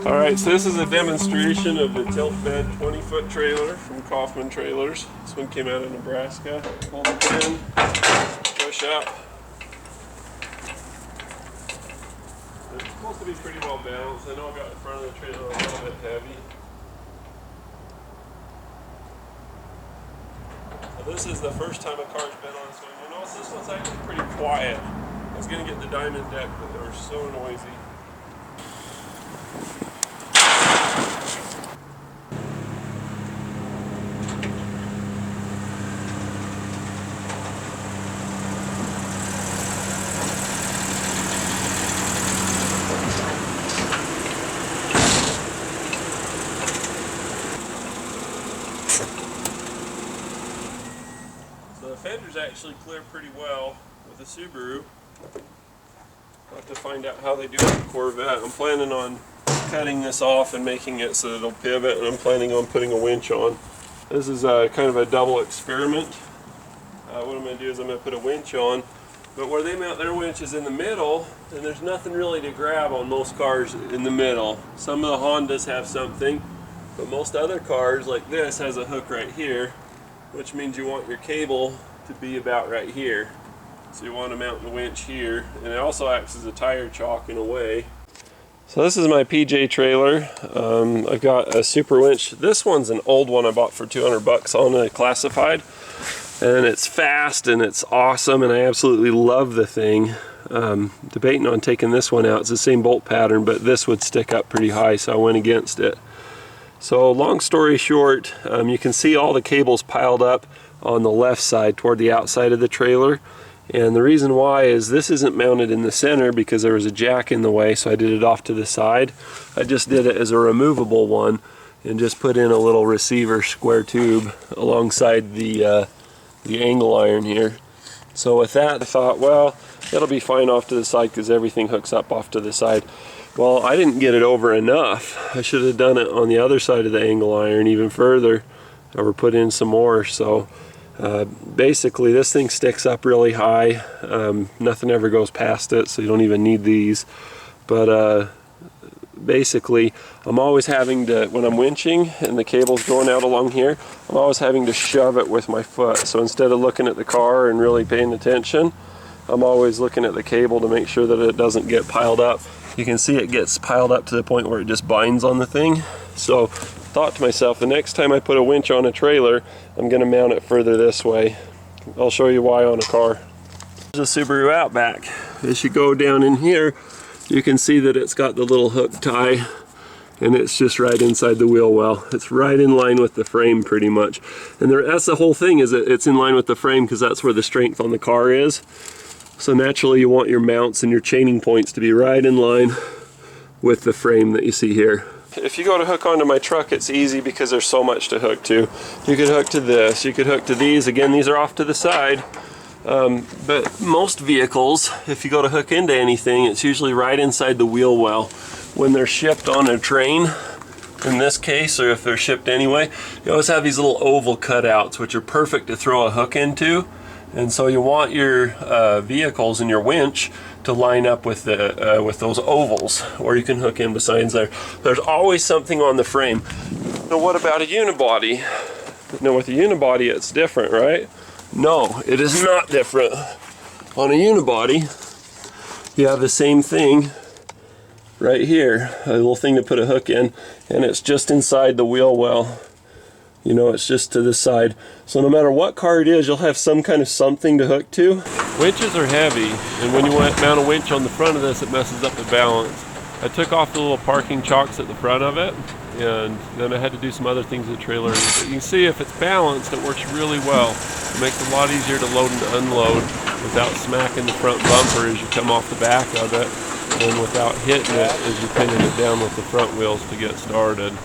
Alright, so this is a demonstration of the tilt bed 20-foot trailer from Kaufman trailers. This one came out of Nebraska. Hold the pin, push up. It's supposed to be pretty well balanced. I know I got the front of the trailer a little bit heavy. So this is the first time a car's been on this one. You notice this one's actually pretty quiet. I was going to get the diamond deck, but they were so noisy. So the fenders actually clear pretty well with the Subaru. I'll have to find out how they do with the Corvette. I'm planning on cutting this off and making it so that it'll pivot, and I'm planning on putting a winch on. This is kind of a double experiment. What I'm going to do is I'm going to put a winch on, but where they mount their winch is in the middle, and there's nothing really to grab on most cars in the middle. Some of the Hondas have something, but most other cars like this has a hook right here, which means you want your cable to be about right here. So you want to mount the winch here, and it also acts as a tire chock in a way. So this is my PJ trailer. I've got a super winch. This one's an old one I bought for 200 bucks on a classified, and it's fast and it's awesome, and I absolutely love the thing. Debating on taking this one out. It's the same bolt pattern, but this would stick up pretty high, so I went against it. So long story short, you can see all the cables piled up on the left side toward the outside of the trailer. And the reason why is this isn't mounted in the center because there was a jack in the way, so I did it off to the side. I just did it as a removable one and just put in a little receiver square tube alongside the angle iron here. So with that, I thought, well, it'll be fine off to the side because everything hooks up off to the side. Well, I didn't get it over enough. I should have done it on the other side of the angle iron even further, or put in some more. So basically this thing sticks up really high. Nothing ever goes past it, so you don't even need these. But basically I'm always having to, when I'm winching and the cable's going out along here, I'm always having to shove it with my foot. So instead of looking at the car and really paying attention, I'm always looking at the cable to make sure that it doesn't get piled up. You can see it gets piled up to the point where it just binds on the thing. So thought to myself, the next time I put a winch on a trailer, I'm going to mount it further this way. I'll show you why on a car. There's a Subaru Outback. As you go down in here, you can see that it's got the little hook tie, and it's just right inside the wheel well. It's right in line with the frame pretty much. And that's the whole thing, is that it's in line with the frame because that's where the strength on the car is. So naturally you want your mounts and your chaining points to be right in line with the frame that you see here. If you go to hook onto my truck, it's easy because there's so much to hook to. You could hook to this, you could hook to these. Again, these are off to the side. But most vehicles, if you go to hook into anything, it's usually right inside the wheel well. When they're shipped on a train, in this case, or if they're shipped anyway, you always have these little oval cutouts, which are perfect to throw a hook into. And so you want your vehicles and your winch to line up with those ovals, or you can hook in besides there. There's always something on the frame. Now what about a unibody? Now with a unibody it's different, right? No, it is not different. On a unibody, you have the same thing right here, a little thing to put a hook in, and it's just inside the wheel well. You know, it's just to the side. So no matter what car it is, you'll have some kind of something to hook to. Winches are heavy, and when you mount a winch on the front of this, it messes up the balance. I took off the little parking chocks at the front of it, and then I had to do some other things with the trailer. But you can see if it's balanced, it works really well. It makes it a lot easier to load and unload without smacking the front bumper as you come off the back of it, and without hitting it as you're pinning it down with the front wheels to get started.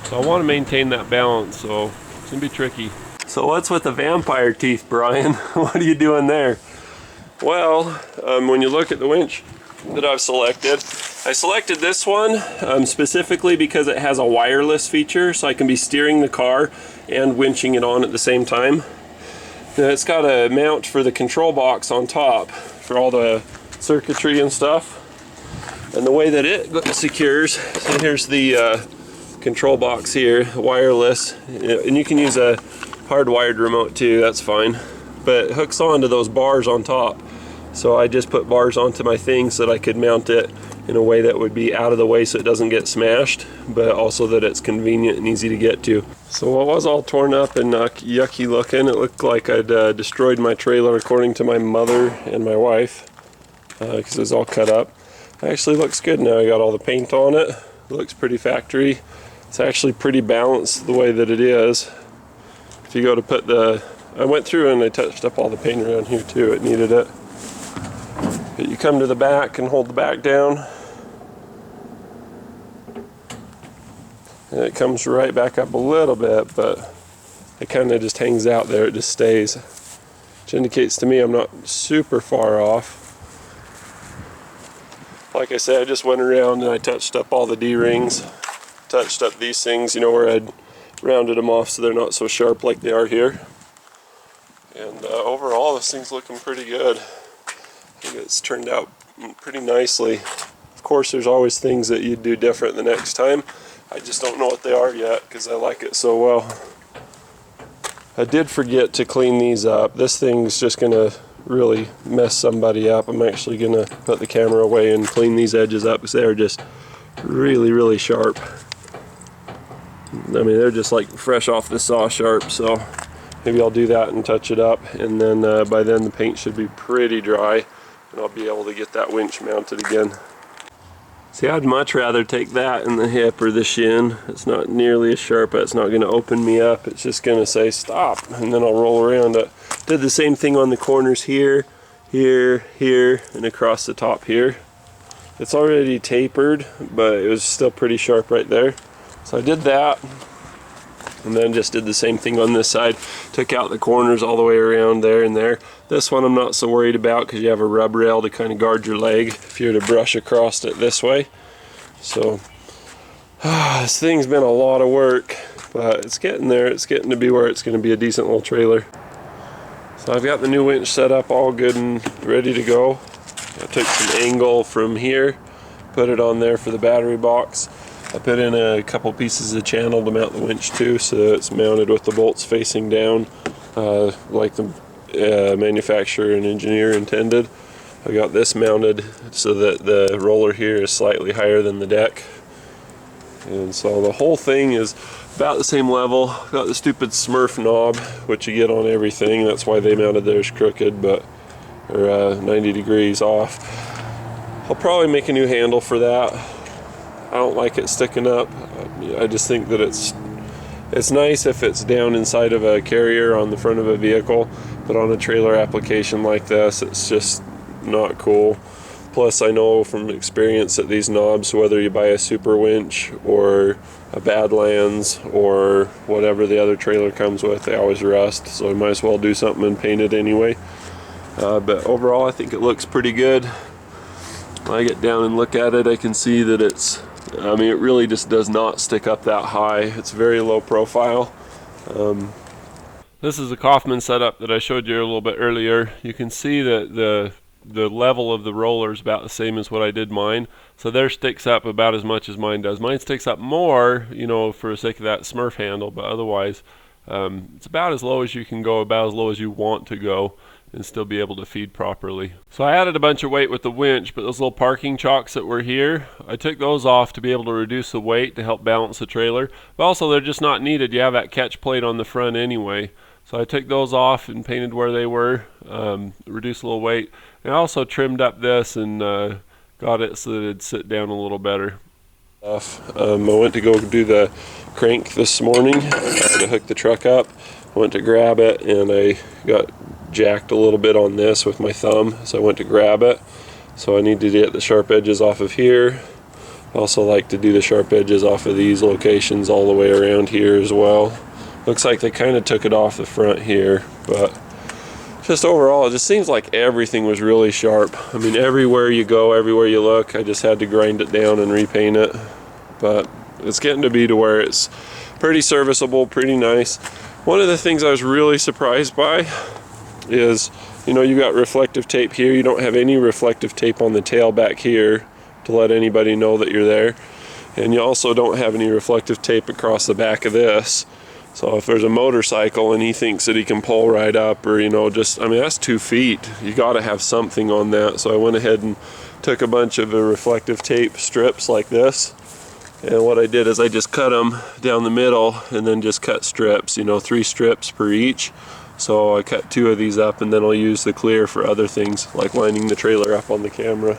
So I want to maintain that balance, so it's going to be tricky. So what's with the vampire teeth, Brian? What are you doing there? Well, when you look at the winch that I've selected, I selected this one specifically because it has a wireless feature, so I can be steering the car and winching it on at the same time. Now it's got a mount for the control box on top for all the circuitry and stuff. And the way that it secures, so here's the control box here, wireless, and you can use a hardwired remote too, that's fine. But it hooks onto those bars on top. So I just put bars onto my thing so that I could mount it in a way that would be out of the way so it doesn't get smashed, but also that it's convenient and easy to get to. So it was all torn up and yucky looking. It looked like I'd destroyed my trailer according to my mother and my wife, because it was all cut up. It actually looks good now. I got all the paint on it. It looks pretty factory. It's actually pretty balanced the way that it is. If you go to put I went through and I touched up all the paint around here too. It needed it. But you come to the back and hold the back down, and it comes right back up a little bit, but it kind of just hangs out there. It just stays, which indicates to me I'm not super far off. Like I said, I just went around and I touched up all the D-rings, touched up these things, you know, where I'd rounded them off so they're not so sharp like they are here. And overall, this thing's looking pretty good. I think it's turned out pretty nicely. Of course, there's always things that you'd do different the next time. I just don't know what they are yet because I like it so well. I did forget to clean these up. This thing's just gonna really mess somebody up. I'm actually gonna put the camera away and clean these edges up because they're just really, really sharp. I mean, they're just like fresh off the saw sharp, so maybe I'll do that and touch it up, and then by then the paint should be pretty dry and I'll be able to get that winch mounted again. See, I'd much rather take that in the hip or the shin. It's not nearly as sharp. It's not going to open me up. It's just going to say stop, and then I'll roll around it. Did the same thing on the corners here, here, here, and across the top here. It's already tapered, but it was still pretty sharp right there. So I did that, and then just did the same thing on this side. Took out the corners all the way around there and there. This one I'm not so worried about because you have a rub rail to kind of guard your leg if you were to brush across it this way. So this thing's been a lot of work, but it's getting there. It's getting to be where it's going to be a decent little trailer. So I've got the new winch set up all good and ready to go. I took some angle from here, put it on there for the battery box. I put in a couple pieces of channel to mount the winch to, so it's mounted with the bolts facing down like the manufacturer and engineer intended. I got this mounted so that the roller here is slightly higher than the deck, and so the whole thing is about the same level. Got the stupid Smurf knob, which you get on everything. That's why they mounted theirs crooked, but or 90 degrees off. I'll probably make a new handle for that. I don't like it sticking up. I just think that it's nice if it's down inside of a carrier on the front of a vehicle, but on a trailer application like this, it's just not cool. Plus, I know from experience that these knobs, whether you buy a Super Winch or a Badlands or whatever the other trailer comes with, they always rust, so I might as well do something and paint it anyway. But overall, I think it looks pretty good. When I get down and look at it, I can see that I mean, it really just does not stick up that high. It's very low profile. This is a Kaufman setup that I showed you a little bit earlier. You can see that the level of the roller is about the same as what I did mine. So theirs sticks up about as much as mine does. Mine sticks up more, you know, for the sake of that Smurf handle, but otherwise it's about as low as you can go, about as low as you want to go, and still be able to feed properly. So I added a bunch of weight with the winch, but those little parking chocks that were here, I took those off to be able to reduce the weight to help balance the trailer, but also they're just not needed. You have that catch plate on the front anyway. So I took those off and painted where they were, reduced a little weight, and I also trimmed up this and got it so that it'd sit down a little better. I went to go do the crank this morning to hook the truck up. I went to grab it and I got jacked a little bit on this with my thumb, so I went to grab it. So I need to get the sharp edges off of here. I also like to do the sharp edges off of these locations all the way around here as well. Looks like they kind of took it off the front here, but just overall it just seems like everything was really sharp. I mean, everywhere you go, everywhere you look, I just had to grind it down and repaint it. But it's getting to be to where it's pretty serviceable, pretty nice. One of the things I was really surprised by is, you know, you got reflective tape here. You don't have any reflective tape on the tail back here to let anybody know that you're there. And you also don't have any reflective tape across the back of this. So if there's a motorcycle and he thinks that he can pull right up, or just, I mean, that's 2 feet. You got to have something on that. So I went ahead and took a bunch of reflective tape strips like this. And what I did is I just cut them down the middle and then just cut strips, 3 strips per each. So I cut 2 of these up, and then I'll use the clear for other things like lining the trailer up on the camera.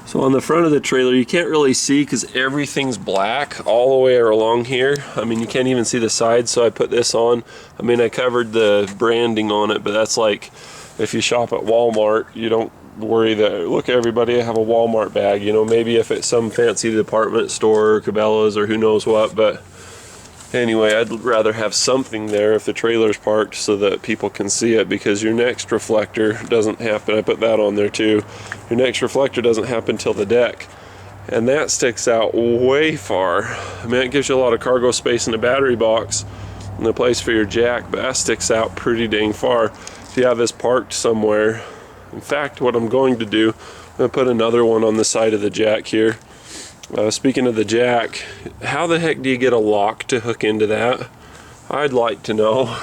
So on the front of the trailer, you can't really see because everything's black all the way along here. I mean, you can't even see the sides, so I put this on. I mean, I covered the branding on it, but that's like if you shop at Walmart, you don't worry that, look everybody, I have a Walmart bag. Maybe if it's some fancy department store or Cabela's or who knows what, but anyway, I'd rather have something there if the trailer's parked so that people can see it, because your next reflector doesn't happen. I put that on there too. Your next reflector doesn't happen till the deck, and that sticks out way far. I mean, it gives you a lot of cargo space in the battery box and a place for your jack, but that sticks out pretty dang far if you have this parked somewhere. In fact, what I'm going to do, I'm going to put another one on the side of the jack here. Speaking of the jack, how the heck do you get a lock to hook into that? I'd like to know.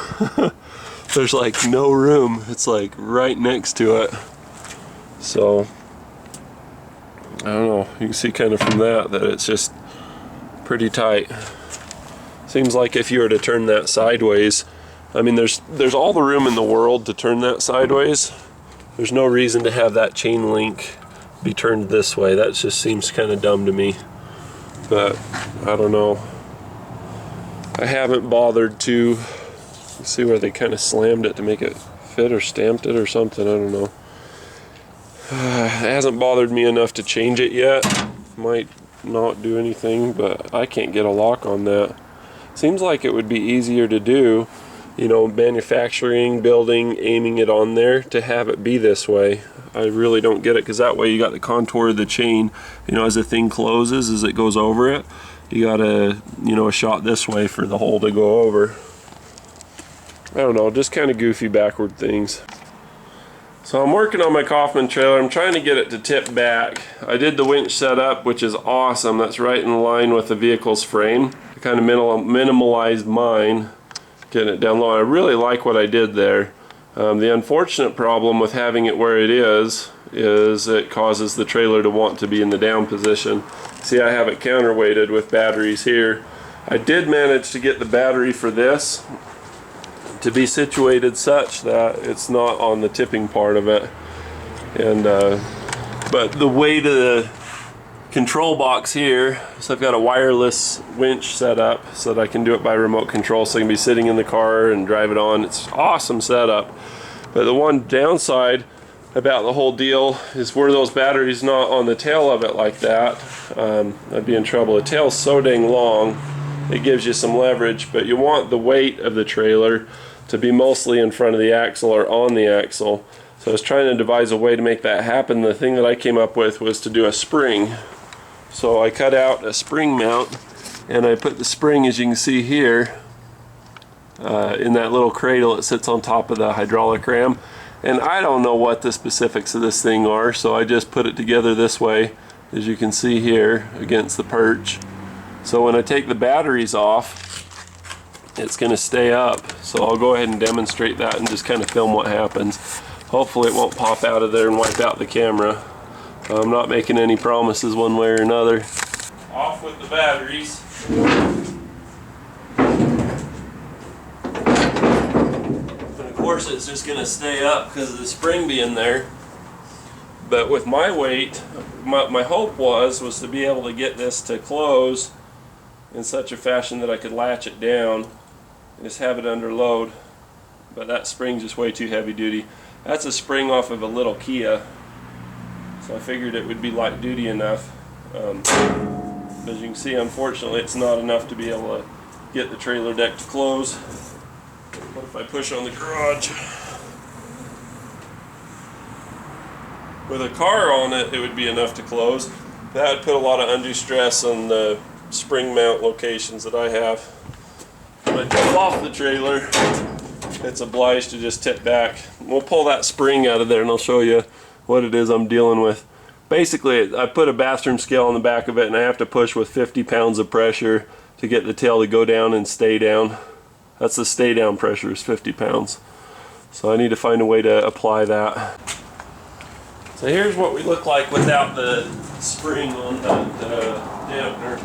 There's like no room. It's like right next to it. So, I don't know. You can see kind of from that it's just pretty tight. Seems like if you were to turn that sideways, I mean, there's all the room in the world to turn that sideways. There's no reason to have that chain link be turned this way. That just seems kind of dumb to me, but I don't know. I haven't bothered to see where they kind of slammed it to make it fit or stamped it or something. I don't know. It hasn't bothered me enough to change it yet. Might not do anything, but I can't get a lock on that. Seems like it would be easier to do, manufacturing, building, aiming it on there, to have it be this way. I really don't get it, because that way you got the contour of the chain, as the thing closes, as it goes over it, you got a shot this way for the hole to go over. I don't know, just kind of goofy backward things. So I'm working on my Kaufman trailer. I'm trying to get it to tip back. I did the winch setup, which is awesome. That's right in line with the vehicle's frame. I kind of minimalized mine, getting it down low. I really like what I did there. The unfortunate problem with having it where it is it causes the trailer to want to be in the down position. See, I have it counterweighted with batteries here. I did manage to get the battery for this to be situated such that it's not on the tipping part of it, and but the weight of the control box here, so I've got a wireless winch set up so that I can do it by remote control, so I can be sitting in the car and drive it on. It's an awesome setup, but the one downside about the whole deal is were those batteries not on the tail of it like that, I'd be in trouble. The tail's so dang long, it gives you some leverage, but you want the weight of the trailer to be mostly in front of the axle or on the axle. So I was trying to devise a way to make that happen. The thing that I came up with was to do a spring. So I cut out a spring mount, and I put the spring, as you can see here, in that little cradle that sits on top of the hydraulic ram. And I don't know what the specifics of this thing are, so I just put it together this way, as you can see here, against the perch. So when I take the batteries off, it's going to stay up. So I'll go ahead and demonstrate that and just kind of film what happens. Hopefully it won't pop out of there and wipe out the camera. I'm not making any promises one way or another. Off with the batteries. And of course it's just going to stay up because of the spring being there. But with my weight, my hope was to be able to get this to close in such a fashion that I could latch it down and just have it under load. But that spring's just way too heavy duty. That's a spring off of a little Kia, so I figured it would be light duty enough. But as you can see, unfortunately it's not enough to be able to get the trailer deck to close. What if I push on the garage? With a car on it, it would be enough to close. That would put a lot of undue stress on the spring mount locations that I have. When I tip off the trailer, it's obliged to just tip back. We'll pull that spring out of there and I'll show you what it is I'm dealing with. basically I put a bathroom scale on the back of it, and I have to push with 50 pounds of pressure to get the tail to go down and stay down. That's the stay down pressure, is 50 pounds. So I need to find a way to apply that. So here's what we look like without the spring on that dampener.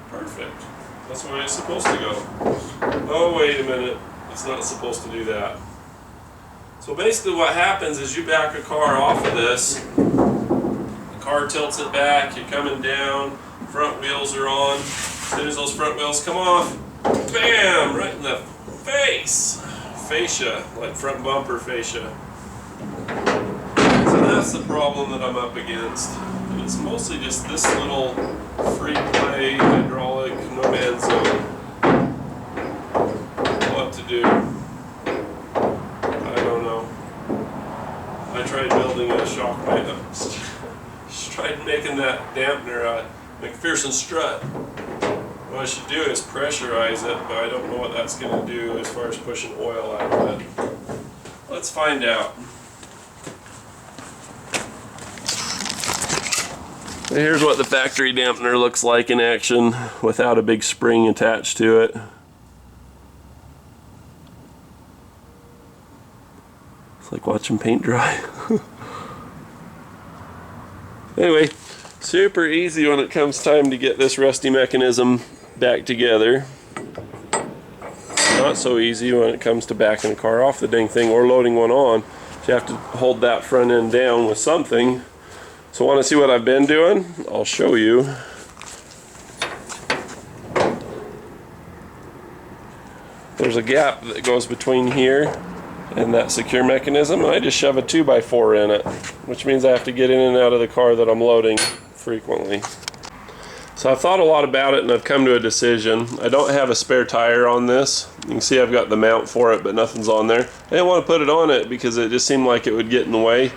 Perfect. That's the way it's supposed to go. Oh, wait a minute. It's not supposed to do that. So basically what happens is you back a car off of this, the car tilts it back, you're coming down, front wheels are on. As soon as those front wheels come off, bam, right in the face. Fascia, like front bumper fascia. So that's the problem that I'm up against. And it's mostly just this little free play hydraulic no man's zone. What to do? I don't know. I tried building a shock plate. Just tried making that dampener a McPherson strut. What I should do is pressurize it, but I don't know what that's going to do as far as pushing oil out of it. Let's find out. Here's what the factory dampener looks like in action without a big spring attached to it. It's like watching paint dry. Anyway, super easy when it comes time to get this rusty mechanism back together. Not so easy when it comes to backing a car off the dang thing or loading one on. So you have to hold that front end down with something. So want to see what I've been doing? I'll show you. There's a gap that goes between here and that secure mechanism, and I just shove a 2x4 in it, which means I have to get in and out of the car that I'm loading frequently. So I've thought a lot about it and I've come to a decision. I don't have a spare tire on this. You can see I've got the mount for it, but nothing's on there. I didn't want to put it on it because it just seemed like it would get in the way,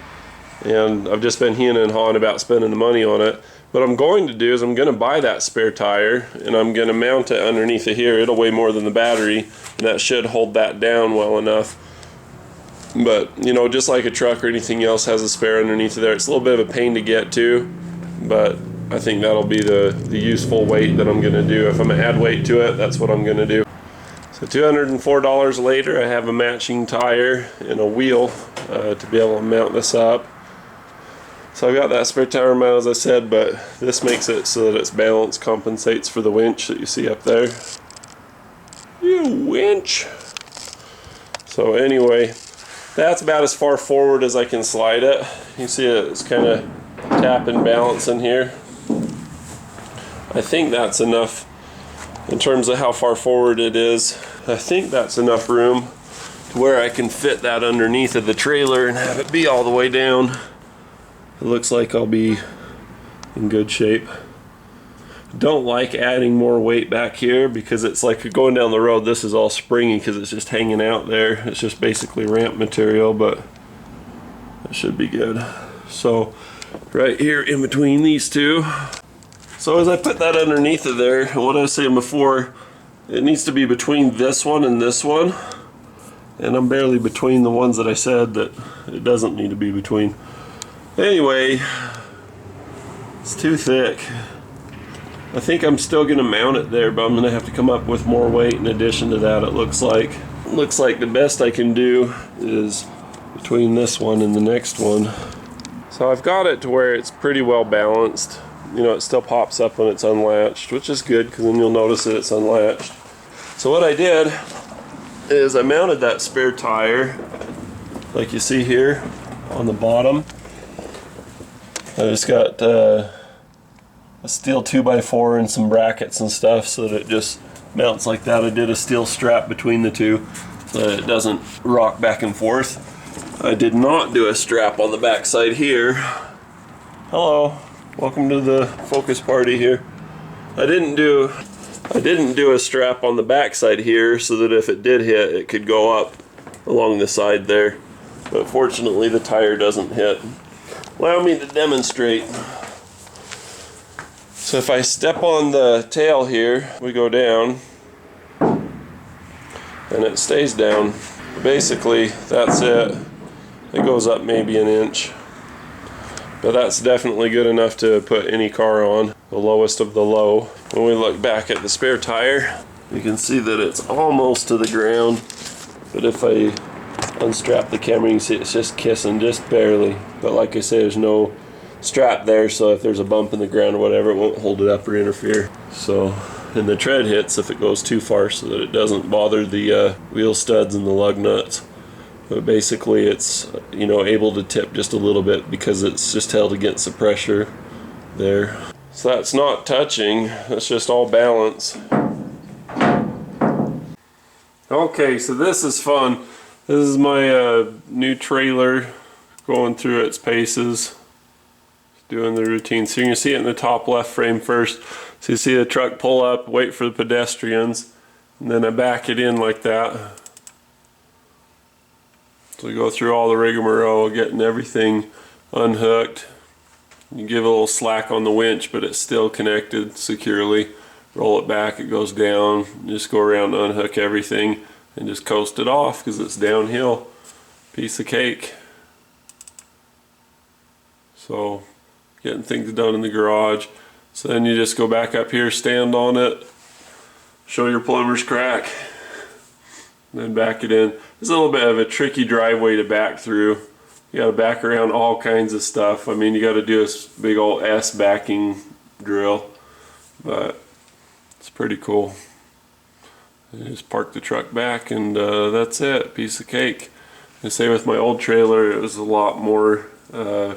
and I've just been hemming and hawing about spending the money on it. What I'm going to do is I'm going to buy that spare tire and I'm going to mount it underneath of here. It'll weigh more than the battery, and that should hold that down well enough. But you know, just like a truck or anything else has a spare underneath of there, it's a little bit of a pain to get to, but I think that'll be the useful weight that I'm going to do. If I'm going to add weight to it, that's what I'm going to do. So $204 later, I have a matching tire and a wheel to be able to mount this up. So I've got that spare tire mount, as I said, but this makes it so that its balance compensates for the winch that you see up there. You winch! So anyway, that's about as far forward as I can slide it. You see it's kind of tapping balance in here. I think that's enough in terms of how far forward it is. I think that's enough room to where I can fit that underneath of the trailer and have it be all the way down. It looks like I'll be in good shape. Don't like adding more weight back here because it's like going down the road. This is all springy because it's just hanging out there. It's just basically ramp material, but it should be good. So right here in between these two. So as I put that underneath of there, what I was saying before, it needs to be between this one and this one. And I'm barely between the ones that I said that it doesn't need to be between. Anyway, it's too thick. I think I'm still going to mount it there, but I'm going to have to come up with more weight in addition to that, it looks like. Looks like the best I can do is between this one and the next one. So I've got it to where it's pretty well balanced. You know, it still pops up when it's unlatched, which is good because then you'll notice that it's unlatched. So what I did is I mounted that spare tire, like you see here on the bottom. I just got a steel 2x4 and some brackets and stuff so that it just mounts like that. I did a steel strap between the two so that it doesn't rock back and forth. I did not do a strap on the back side here. Hello, welcome to the focus party here. I didn't do a strap on the back side here so that if it did hit, it could go up along the side there. But fortunately the tire doesn't hit. Allow me to demonstrate. So if I step on the tail here, we go down and it stays down. Basically, that's it. It goes up maybe an inch. But that's definitely good enough to put any car on, the lowest of the low. When we look back at the spare tire, you can see that it's almost to the ground. But if I unstrap the camera, you can see it's just kissing, just barely. But like I say, there's no strap there, so if there's a bump in the ground or whatever, it won't hold it up or interfere. So, and the tread hits if it goes too far so that it doesn't bother the wheel studs and the lug nuts. But basically it's, you know, able to tip just a little bit because it's just held against the pressure there. So that's not touching, that's just all balance. Okay, so this is fun. This is my new trailer going through its paces, doing the routine. So you can see it in the top left frame first. So you see the truck pull up, wait for the pedestrians, and then I back it in like that. So we go through all the rigmarole, getting everything unhooked. You give a little slack on the winch, but it's still connected securely. Roll it back, it goes down. Just go around, unhook everything, and just coast it off because it's downhill. Piece of cake. So, getting things done in the garage. So then you just go back up here, stand on it, show your plumber's crack, and then back it in. It's a little bit of a tricky driveway to back through. You gotta back around all kinds of stuff. I mean, you gotta do this big old S backing drill, but it's pretty cool. You just park the truck back and that's it, piece of cake. I say with my old trailer, it was a lot more to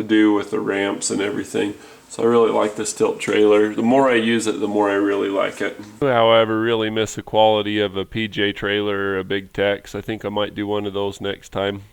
do with the ramps and everything. So I really like this tilt trailer. The more I use it, the more I really like it. However, really miss the quality of a PJ trailer or a Big Tex. I think I might do one of those next time.